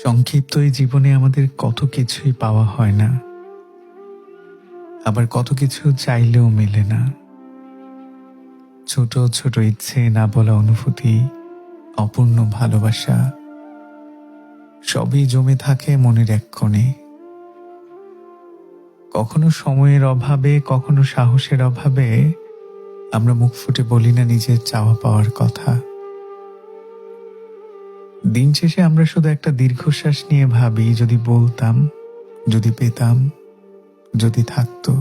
সংক্ষিপ্ত এই জীবনে আমাদের কত কিছুই পাওয়া হয় না, আবার কত কিছু চাইলেও মেলে না। ছোট ছোট ইচ্ছে, না বলা অনুভূতি, অপূর্ণ ভালোবাসা সবই জমে থাকে মনের এক কোণে। কখনো সময়ের অভাবে, কখনো সাহসের অভাবে আমরা মুখ ফুটে বলি না নিজের চাওয়া পাওয়ার কথা। দিন শেষে আমরা শুধু একটা দীর্ঘশ্বাস নিয়ে ভাবি, যদি বলতাম, যদি পেতাম, যদি থাকতো।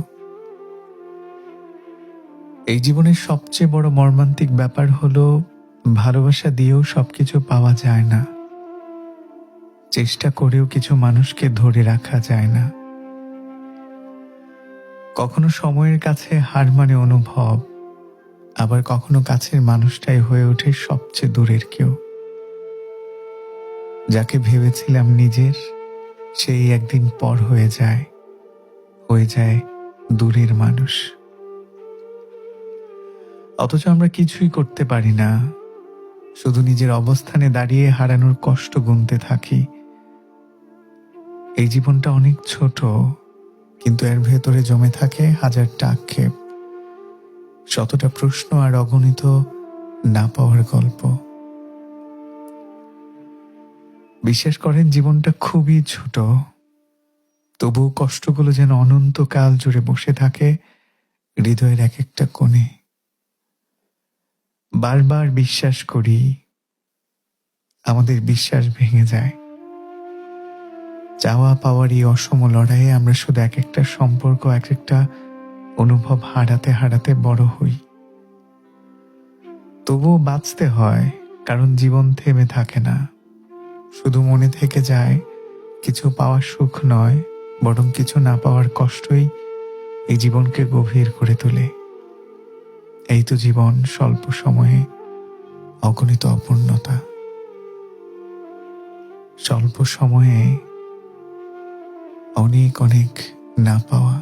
এই জীবনের সবচেয়ে বড় মর্মান্তিক ব্যাপার হলো, ভালোবাসা দিয়েও সবকিছু পাওয়া যায় না। চেষ্টা করেও কিছু মানুষকে ধরে রাখা যায় না। কখনো সময়ের কাছে হার মানে অনুভব, আবার কখনো কাছের মানুষটাই হয়ে ওঠে সবচেয়ে দূরের কেউ। যাকে ভেবেছিলাম নিজের, সেই একদিন পর হয়ে যায় দূরের মানুষ। অথচ আমরা কিছুই করতে পারি না, শুধু নিজের অবস্থানে দাঁড়িয়ে হারানোর কষ্ট গুনতে থাকি। এই জীবনটা অনেক ছোট, কিন্তু এর ভেতরে জমে থাকে হাজারটা আক্ষেপ, শতটা প্রশ্ন আর অগণিত না পাওয়ার গল্প। বিশ্বাস করেন, জীবনটা খুবই ছোট, তবুও কষ্টগুলো যেন অনন্তকাল জুড়ে বসে থাকে হৃদয়ের এক একটা কোণে। বারবার বিশ্বাস করি, আমাদের বিশ্বাস ভেঙে যায়। চাওয়া পাওয়ার এই অসম লড়াইয়ে আমরা শুধু এক একটা সম্পর্ক, এক একটা অনুভব হারাতে হারাতে বড় হই। তবুও বাঁচতে হয়, কারণ জীবন থেমে থাকে না। শুধু মনে থেকে যায়, কিছু পাওয়ার সুখ নয়, বরং কিছু না পাওয়ার কষ্টই এই জীবনকে গভীর করে তোলে। এই তো জীবন, স্বল্প সময়ে অগণিত অপূর্ণতা, স্বল্প সময়ে অনেক অনেক না পাওয়া।